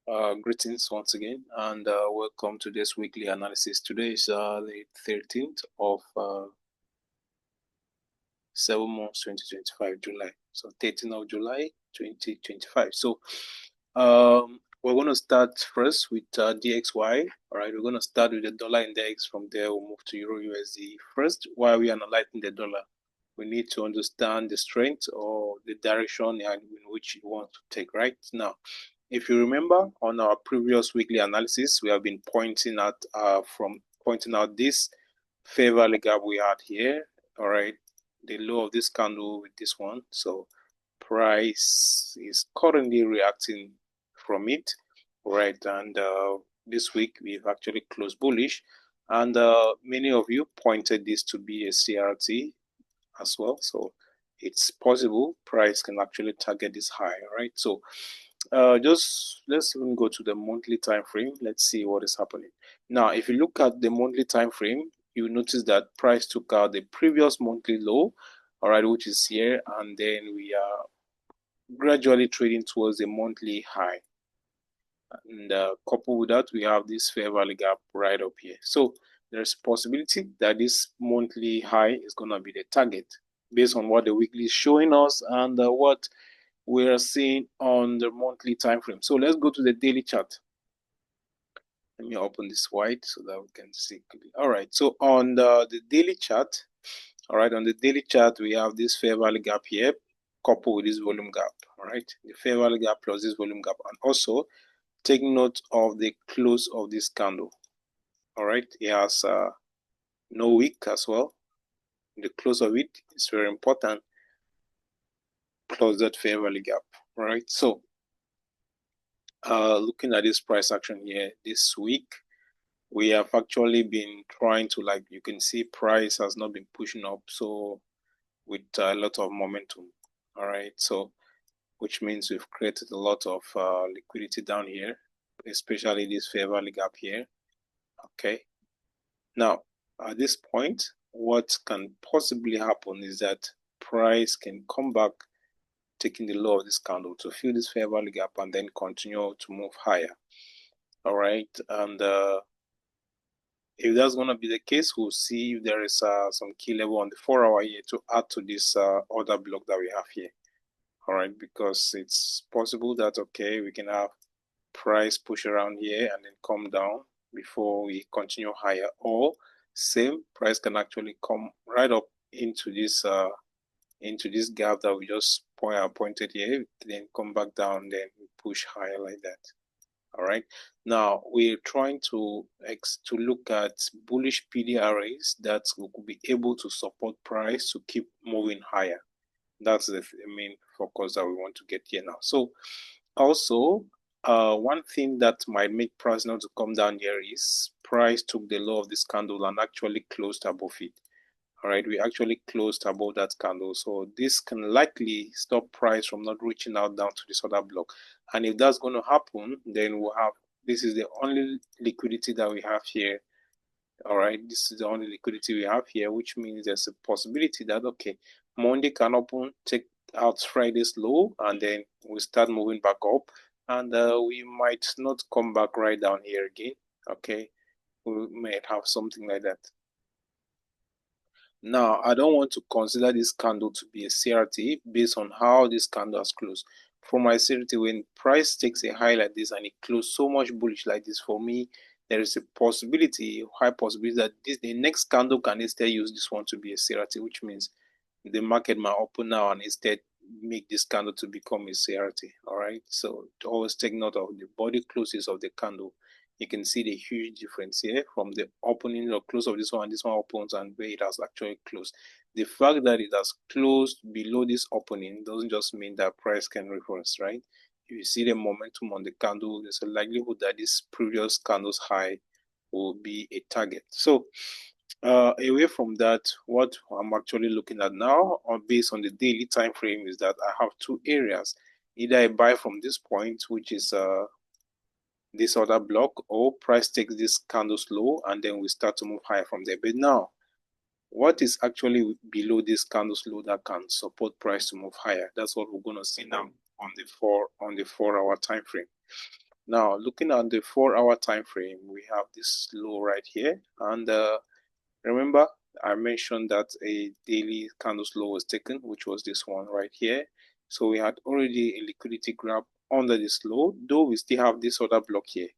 Greetings once again, and welcome to this weekly analysis. Today is the 13th of 7 months 2025, July. So 13th of July 2025. So we're going to start first with DXY. All right, we're going to start with the dollar index. From there, we'll move to Euro USD. First, while we are analyzing the dollar, we need to understand the strength or the direction in which you want to take. Right now, if you remember on our previous weekly analysis, we have been pointing out this fair value gap we had here. All right, the low of this candle with this one. So price is currently reacting from it. All right, and this week we've actually closed bullish, and many of you pointed this to be a CRT as well. So it's possible price can actually target this high. All right, so just let's even go to the monthly time frame. Let's see what is happening now. If you look at the monthly time frame, you notice that price took out the previous monthly low, all right, which is here, and then we are gradually trading towards the monthly high, and coupled with that, we have this fair value gap right up here. So there's a possibility that this monthly high is going to be the target based on what the weekly is showing us and what we are seeing on the monthly time frame. So let's go to the daily chart. Let me open this wide so that we can see clearly. All right, so on the daily chart, all right, on the daily chart, we have this fair value gap here coupled with this volume gap. All right, the fair value gap plus this volume gap, and also take note of the close of this candle. All right, it has no wick as well. The close of it is very important. Close that fair value gap. All right, so looking at this price action here this week, we have actually been trying to, like you can see, price has not been pushing up, so with a lot of momentum. All right, so which means we've created a lot of liquidity down here, especially this fair value gap here. Okay, now at this point, what can possibly happen is that price can come back, taking the low of this candle to fill this fair value gap and then continue to move higher. All right, and if that's going to be the case, we'll see if there is some key level on the 4-hour here to add to this order block that we have here. All right, because it's possible that, okay, we can have price push around here and then come down before we continue higher, or same price can actually come right up into this gap that we just pointed here, then come back down, then we push higher like that. All right, now we're trying to look at bullish PDRAs that will be able to support price to keep moving higher. That's the main focus that we want to get here now. So also, one thing that might make price not to come down here is price took the low of this candle and actually closed above it. All right, we actually closed above that candle, so this can likely stop price from not reaching out down to this other block. And if that's going to happen, then we'll have, this is the only liquidity that we have here. All right, this is the only liquidity we have here, which means there's a possibility that, okay, Monday can open, take out Friday's low, and then we start moving back up, and we might not come back right down here again. Okay, we might have something like that. Now, I don't want to consider this candle to be a CRT based on how this candle has closed. For my CRT, when price takes a high like this and it closed so much bullish like this, for me, there is a possibility, high possibility, that the next candle can instead use this one to be a CRT, which means the market might open now and instead make this candle to become a CRT. All right, so always take note of the body closes of the candle. You can see the huge difference here from the opening or close of this one opens and where it has actually closed. The fact that it has closed below this opening doesn't just mean that price can reverse, right? If you see the momentum on the candle, there's a likelihood that this previous candle's high will be a target. So away from that, what I'm actually looking at now, based on the daily time frame, is that I have two areas. Either I buy from this point, which is this other block, or price takes this candle's low and then we start to move higher from there. But now, what is actually below this candle's low that can support price to move higher? That's what we're going to see now on the 4-hour time frame. Now, looking at the 4-hour time frame, we have this low right here, and remember I mentioned that a daily candle low was taken, which was this one right here. So we had already a liquidity grab under this low, though we still have this other block here,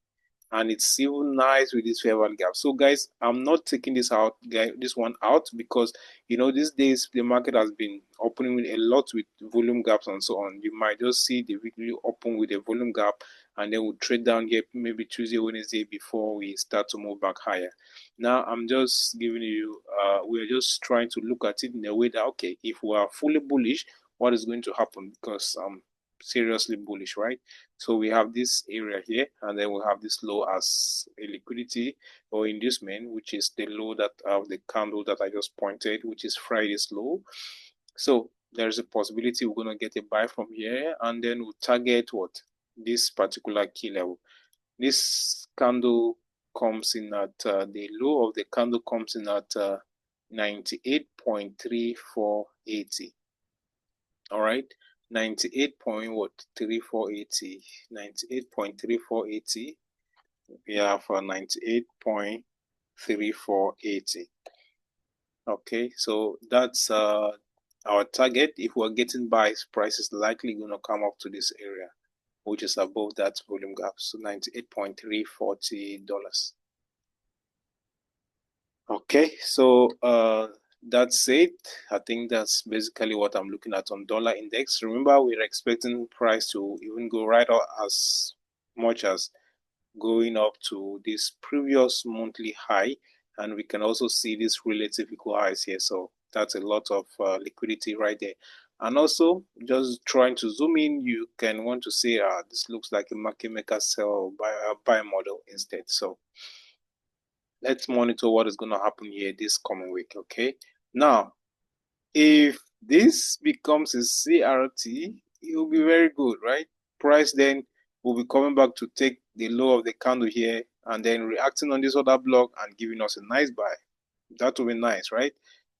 and it's still nice with this fair value gap. So guys, I'm not taking this one out, because these days the market has been opening with a lot with volume gaps and so on. You might just see the weekly open with a volume gap, and then we'll trade down here maybe Tuesday, Wednesday before we start to move back higher. Now I'm just giving you we're just trying to look at it in a way that, okay, if we are fully bullish, what is going to happen? Because seriously bullish, right? So we have this area here, and then we have this low as a liquidity or inducement, which is the low that of the candle that I just pointed, which is Friday's low. So there's a possibility we're going to get a buy from here, and then we'll target what? This particular key level. This candle comes in at the low of the candle comes in at 98.3480. All right, 98.3480. We have 98.3480. Okay, so that's our target. If we're getting buys, price is likely going to come up to this area, which is above that volume gap. So $98.340. Okay, so that's it. I think that's basically what I'm looking at on dollar index. Remember, we're expecting price to even go right up as much as going up to this previous monthly high, and we can also see this relative equal highs here. So that's a lot of liquidity right there. And also, just trying to zoom in, you can want to say, this looks like a market maker sell buy model instead. So let's monitor what is going to happen here this coming week. Okay, now if this becomes a CRT, it will be very good, right? Price then will be coming back to take the low of the candle here, and then reacting on this other block and giving us a nice buy. That will be nice, right?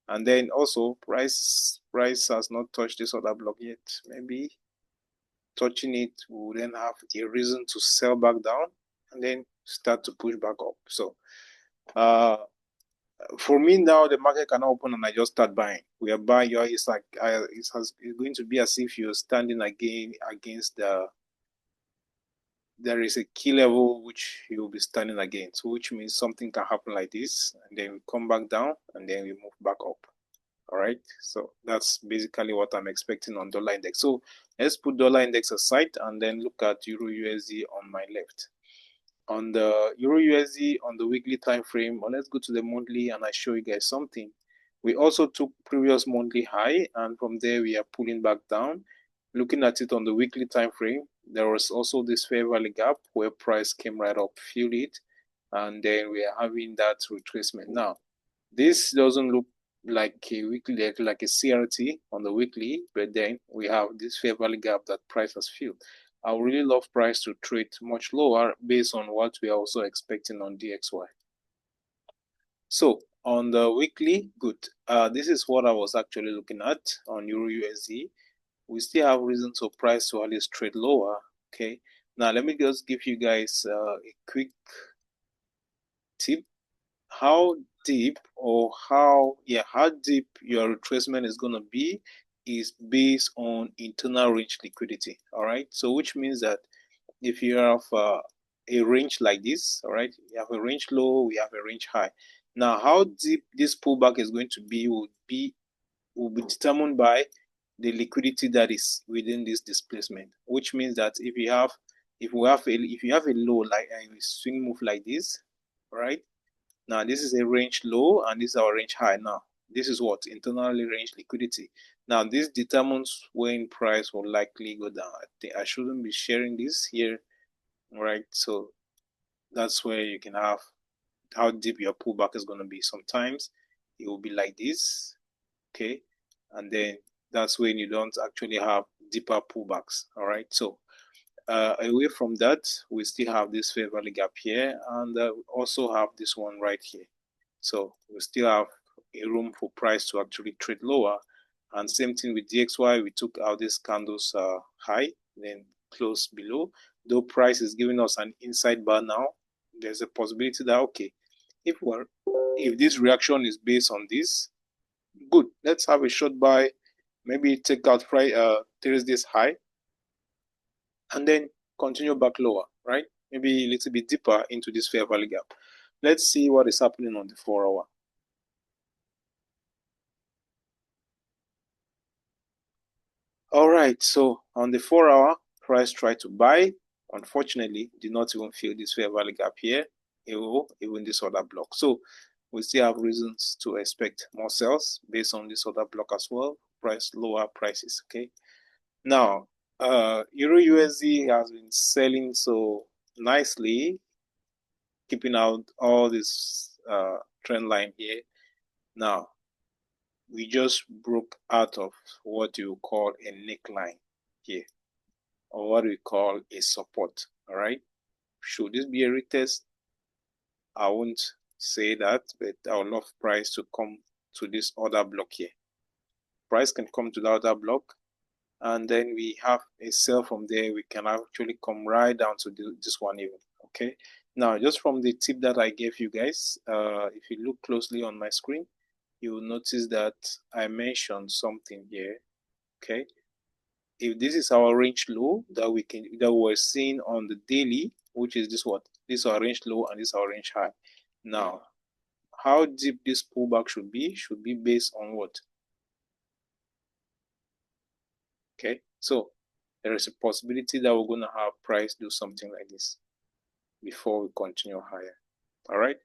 And then also price has not touched this other block yet. Maybe touching it will then have a reason to sell back down and then start to push back up. So for me now, the market cannot open and I just start buying. We are buying. It's like it's going to be as if you're standing again against there is a key level which you'll be standing against, which means something can happen like this, and then we come back down, and then we move back up. All right, so that's basically what I'm expecting on dollar index. So let's put dollar index aside and then look at Euro USD on my left. On the Euro USD on the weekly time frame, or let's go to the monthly and I show you guys something. We also took previous monthly high, and from there we are pulling back down. Looking at it on the weekly time frame, there was also this fair value gap where price came right up, filled it, and then we are having that retracement. Now, this doesn't look like a weekly, like a CRT on the weekly, but then we have this fair value gap that price has filled. I would really love price to trade much lower based on what we are also expecting on DXY. So on the weekly, good. This is what I was actually looking at on Euro USD. We still have reason to price to at least trade lower. Okay. Now let me just give you guys a quick tip. How deep your retracement is going to be is based on internal range liquidity. All right. So which means that if you have a range like this, all right, you have a range low, we have a range high. Now, how deep this pullback is going to be will be determined by the liquidity that is within this displacement. Which means that if you have a low like a swing move like this, right? Now this is a range low and this is our range high. Now this is what internally range liquidity. Now this determines when price will likely go down. I think I shouldn't be sharing this here, right? So that's where you can have how deep your pullback is going to be. Sometimes it will be like this, okay, and then that's when you don't actually have deeper pullbacks. All right, so away from that, we still have this fair value gap here, and we also have this one right here. So we still have a room for price to actually trade lower. And same thing with DXY, we took out this candles high, then close below. Though price is giving us an inside bar now, there's a possibility that, okay, if this reaction is based on this, good, let's have a short buy, maybe take out Thursday's high, and then continue back lower, right? Maybe a little bit deeper into this fair value gap. Let's see what is happening on the 4-hour. All right, so on the 4-hour, price tried to buy. Unfortunately, did not even fill this fair value gap here, even this other block. So we still have reasons to expect more sales based on this other block as well. Price lower prices. Okay. Now, Euro USD has been selling so nicely, keeping out all this trend line here. Now, we just broke out of what you call a neckline here, or what we call a support. All right. Should this be a retest? I won't say that, but I would love price to come to this other block here. Price can come to the other block, and then we have a sell from there. We can actually come right down to this one even. Okay. Now, just from the tip that I gave you guys, if you look closely on my screen, you will notice that I mentioned something here. Okay. If this is our range low that we're seeing on the daily, which is this one, this is our range low and this is our range high. Now, how deep this pullback should be based on what? Okay, so there is a possibility that we're going to have price do something like this before we continue higher. All right,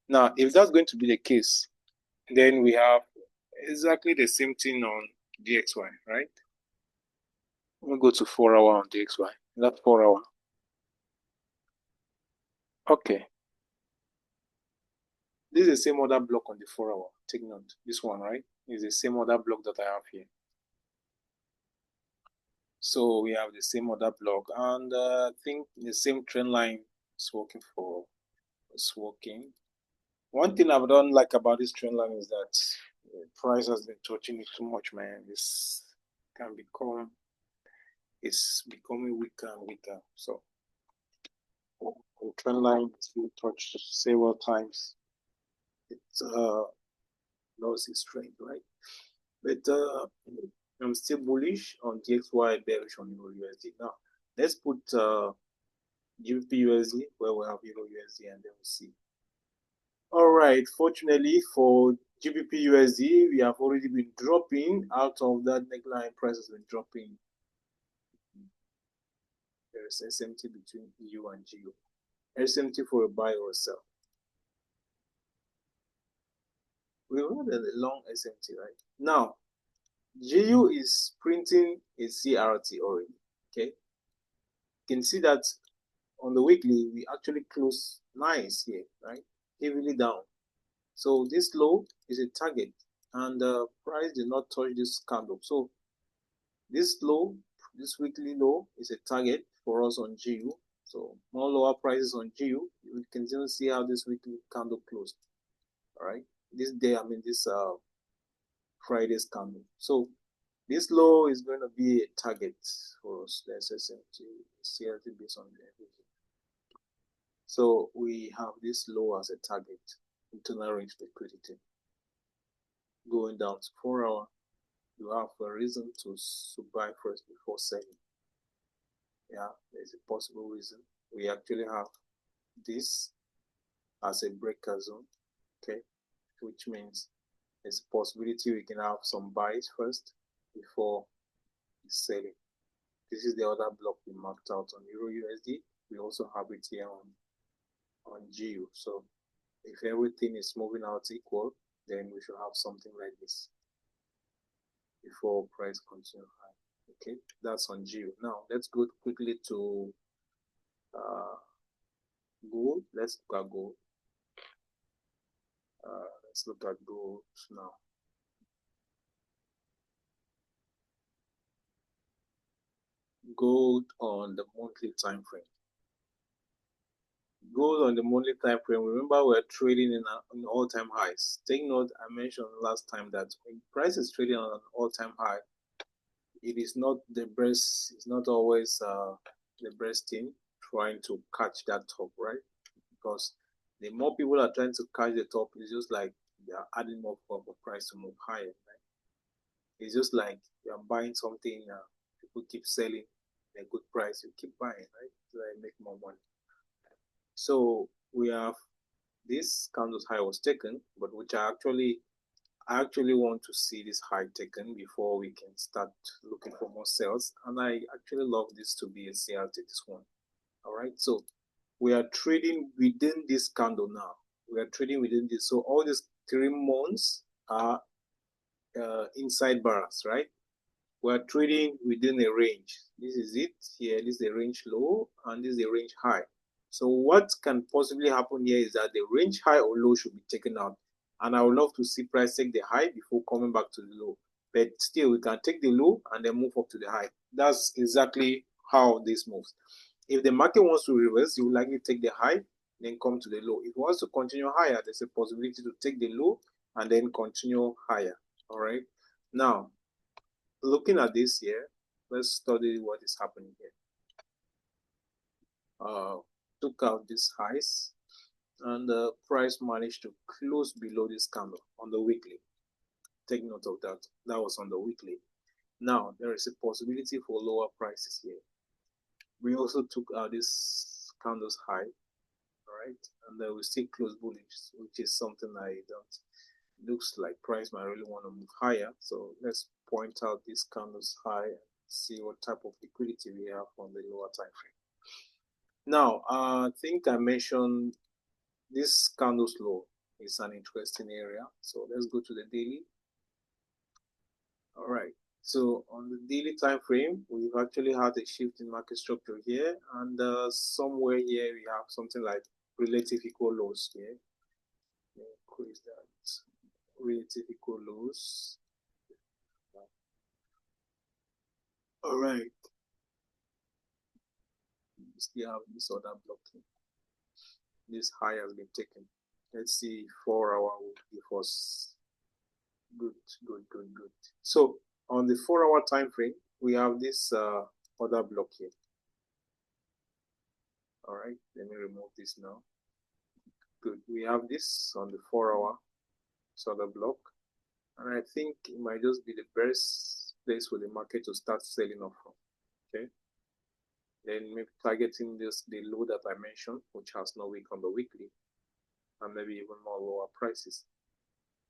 now if that's going to be the case, then we have exactly the same thing on DXY, right? We'll go to 4-hour on DXY. That's 4-hour. Okay. This is the same other block on the 4-hour. Take note. This one, right? Is the same other block that I have here. So we have the same other block, and I think the same trend line is working for. It's working. One thing I don't like about this trend line is that the price has been touching it too much, man. This can become, it's becoming weaker and weaker. So the trend line has been touched several times. It lost its strength, right? But I'm still bullish on DXY, bearish on Euro USD. Now let's put GBP USD where we have Euro USD, and then we'll see. All right, fortunately for GBP USD, we have already been dropping out of that neckline. Price has been dropping. There is SMT between EU and GU. SMT for a buy or a sell. We had a long SMT, right? Now, GU is printing a CRT already. Okay, you can see that on the weekly we actually close nice here, right? Heavily down. So this low is a target, and the price did not touch this candle. So this low, this weekly low, is a target for us on GU. So more lower prices on GU. You can still see how this weekly candle closed. All right, this day, I mean this Friday's candle. So this low is going to be a target for us. Let's see based on the everything. So we have this low as a target, internal range liquidity. Going down to 4-hour, you have a reason to buy first before selling. Yeah, there's a possible reason. We actually have this as a breaker zone, okay, which means there's a possibility we can have some buys first before selling. This is the other block we marked out on Euro USD. We also have it here on GU. So if everything is moving out equal, then we should have something like this before price continue high. Okay, that's on GU. Now let's go quickly to gold. Let's look at gold. Let's look at gold now. Gold on the monthly time frame. Gold on the monthly time frame. Remember, we're trading in all-time highs. Take note, I mentioned last time that when price is trading on an all-time high, it is not the best. It's not always the best thing, trying to catch that top, right? Because the more people are trying to catch the top, it's just like they are adding more for price to move higher, right? It's just like you're buying something, people keep selling at a good price, you keep buying, right? So I make more money. So we have this candle's high was taken, but which I actually want to see this high taken before we can start looking for more sales. And I actually love this to be a CRT, this one. All right, so we are trading within this candle now. We are trading within this. So all these 3 months are inside bars, right? We are trading within a range. This is it here. This is the range low and this is the range high. So what can possibly happen here is that the range high or low should be taken out. And I would love to see price take the high before coming back to the low. But still, we can take the low and then move up to the high. That's exactly how this moves. If the market wants to reverse, you will likely take the high, then come to the low. If it wants to continue higher, there's a possibility to take the low and then continue higher. All right. Now, looking at this here, let's study what is happening here. Took out these highs, and the price managed to close below this candle on the weekly. Take note of that. That was on the weekly. Now, there is a possibility for lower prices here. We also took out this candle's high, all right, and then we still close bullish, which is something I don't. Looks like price might really want to move higher. So let's point out this candle's high and see what type of liquidity we have on the lower time frame. Now, I think I mentioned this candle's low is an interesting area. So let's go to the daily. All right. So on the daily time frame, we've actually had a shift in market structure here, and somewhere here we have something like relative equal lows here. Increase that. Relative equal lows. All right. We still have this other blocking. This high has been taken. Let's see, 4 hour will give us good. So on the 4 hour time frame, we have this other block here. All right, let me remove this now. Good. We have this on the 4 hour other block, and I think it might just be the best place for the market to start selling off from. Okay. Then maybe targeting the low that I mentioned, which has no wick on the weekly, and maybe even more lower prices.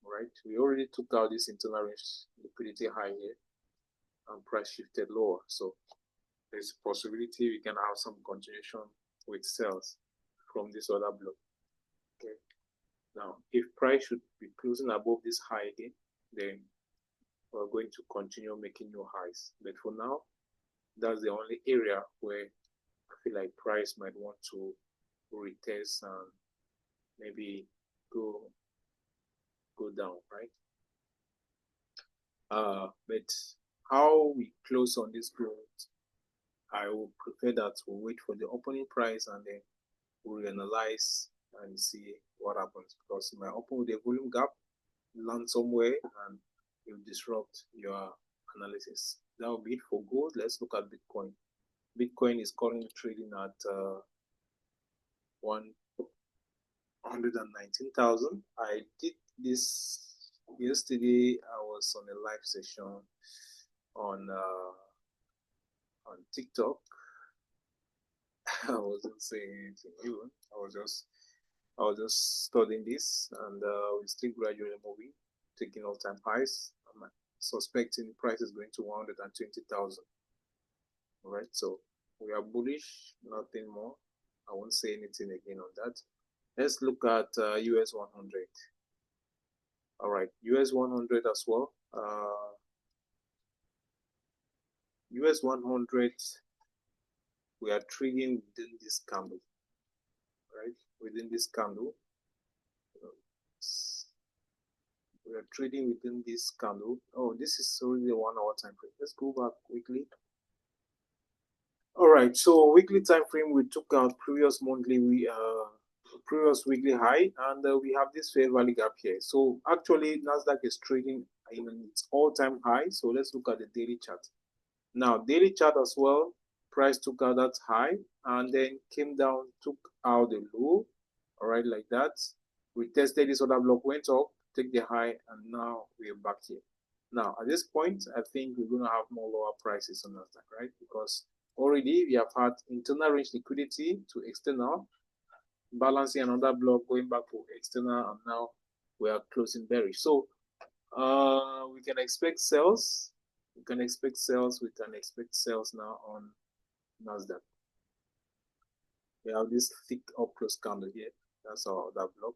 Right? We already took out this internal range liquidity high here, and price shifted lower. So there's a possibility we can have some continuation with sales from this other block. Okay. Now, if price should be closing above this high again, then we're going to continue making new highs. But for now, that's the only area where I feel like price might want to retest and maybe go down, right? But how we close on this growth, I would prefer that we wait for the opening price and then we'll analyze and see what happens, because it might open with a volume gap, land somewhere, and it will disrupt your analysis. That will be it for gold. Let's look at Bitcoin. Bitcoin is currently trading at 119,000. I did this yesterday. I was on a live session on TikTok. I wasn't saying anything even. I was just studying this, and we're still gradually moving, taking all-time highs. I'm suspecting the price is going to 120,000. All right, so we are bullish, nothing more. I won't say anything again on that. Let's look at US 100. All right, US 100 as well. US 100, we are trading within this candle, right? Within this candle. We are trading within this candle. Oh, this is only a 1 hour time frame. Let's go back quickly. All right, so weekly time frame, we took out previous weekly high, and we have this fair value gap here. So actually, Nasdaq is trading in its all-time high. So let's look at the daily chart. Now, daily chart as well, price took out that high and then came down, took out the low, all right, like that. We tested this other block, went up, take the high, and now we're back here. Now, at this point, I think we're going to have more lower prices on Nasdaq, right? Because already we have had internal range liquidity to external, balancing another block, going back to external, and now we are closing bearish. So we can expect sales. We can expect sales. We can expect sales now on Nasdaq. We have this thick up close candle here. That's our that block.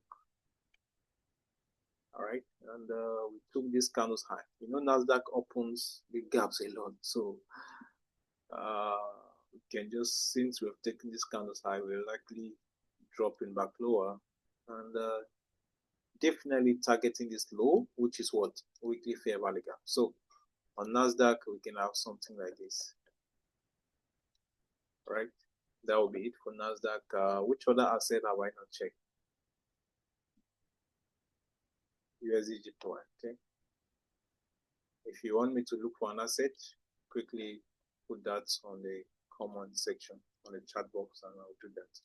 All right, and we took these candles high. You know, Nasdaq opens the gaps a lot, so we can just, since we've taken these candles high, we're likely dropping back lower, and definitely targeting this low, which is what, weekly fair value gap. So on Nasdaq, we can have something like this. All right, that will be it for Nasdaq. Which other asset have I not checked? USDJPY. Okay. If you want me to look for an asset, quickly put that on the comment section, on the chat box, and I'll do that.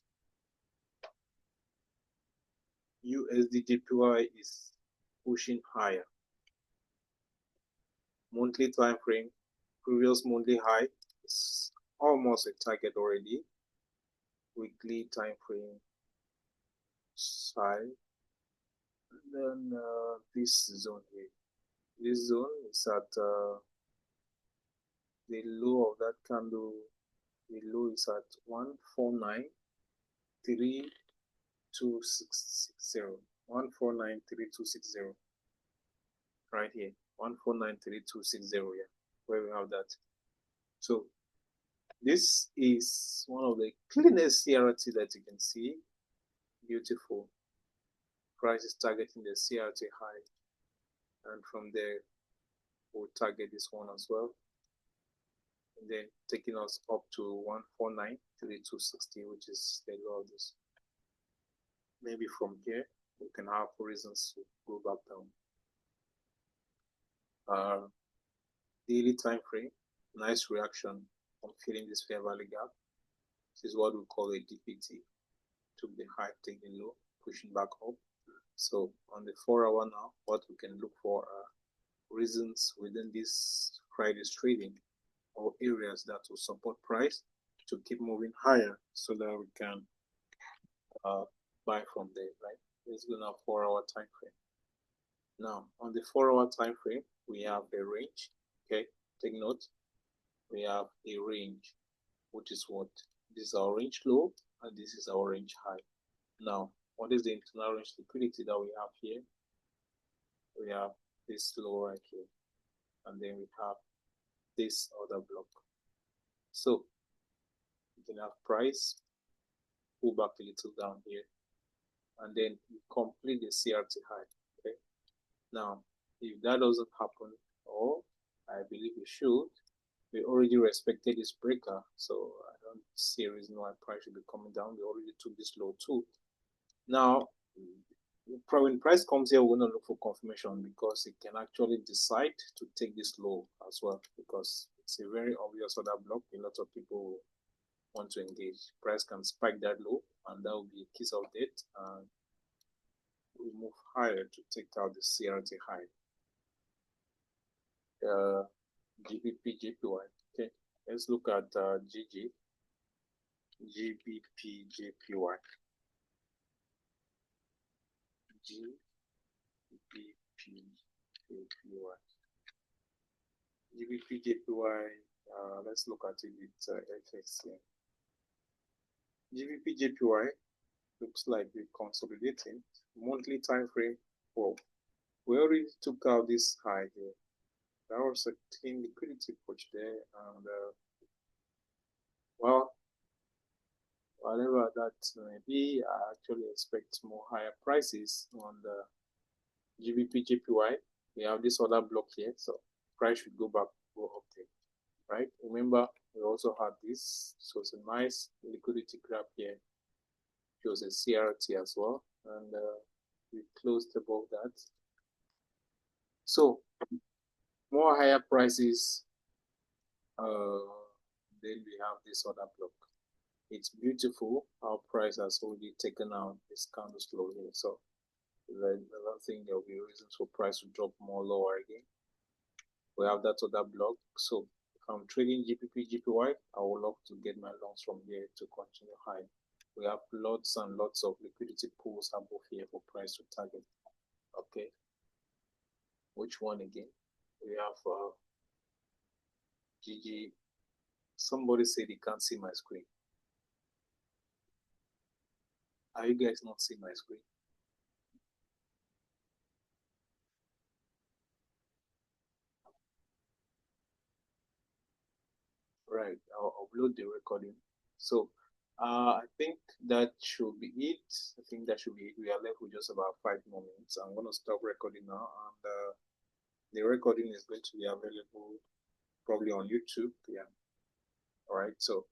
USDJPY is pushing higher. Monthly time frame, previous monthly high is almost a target already. Weekly time frame high. And then this zone here. This zone is at the low of that candle. The low is at 149.3260. 149.3260. Right here. 149.3260. Yeah, where we have that. So this is one of the cleanest CRT that you can see. Beautiful. Price is targeting the CRT high, and from there we'll target this one as well, and then taking us up to 149.3260, which is the low of this. Maybe from here we can have reasons to go back down. Daily time frame, nice reaction on filling this fair value gap. This is what we call a DPT. Took the high, take the low, pushing back up. So on the 4-hour now, what we can look for are reasons within this Friday's trading, or areas that will support price to keep moving higher, so that we can buy from there, right? It's gonna have 4-hour time frame. Now on the 4-hour time frame, we have a range. Okay, take note. We have a range, which is what? This is our range low, and this is our range high. Now, what is the internal range liquidity that we have here? We have this low right here, and then we have this other block. So you can have price pull back a little down here, and then you complete the CRT high. Okay. Now, if that doesn't happen, or I believe it should, we already respected this breaker, so I don't see a reason why price should be coming down. We already took this low too. Now, when price comes here, we're going to look for confirmation, because it can actually decide to take this low as well, because it's a very obvious other block. A lot of people want to engage. Price can spike that low, and that will be a kiss of death, and we move higher to take out the CRT high. GBP JPY. Okay, let's look at GBP JPY. GBP JPY. Let's look at it with FX here. GBP JPY looks like we're consolidating. Monthly time frame. Well, we already took out this high here. That was a clean liquidity push there, and well, whatever that may be, I actually expect more higher prices on the GBP JPY. We have this other block here, so price should go up there, right? Remember, we also had this, so it's a nice liquidity grab here. It was a CRT as well, and we closed above that. So more higher prices, then we have this other block. It's beautiful how price has already taken out this candle slow here. So I don't think there will be reasons for price to drop more lower again. We have that other block. So if I'm trading GPP, GPY, I would love to get my longs from here to continue high. We have lots and lots of liquidity pools above here for price to target. Okay. Which one again? We have GG. Somebody said he can't see my screen. Are you guys not seeing my screen? Right, I'll upload the recording. So I think that should be it. I think that should be it. We are left with just about 5 more minutes. I'm going to stop recording now, and the recording is going to be available probably on YouTube. Yeah. All right. So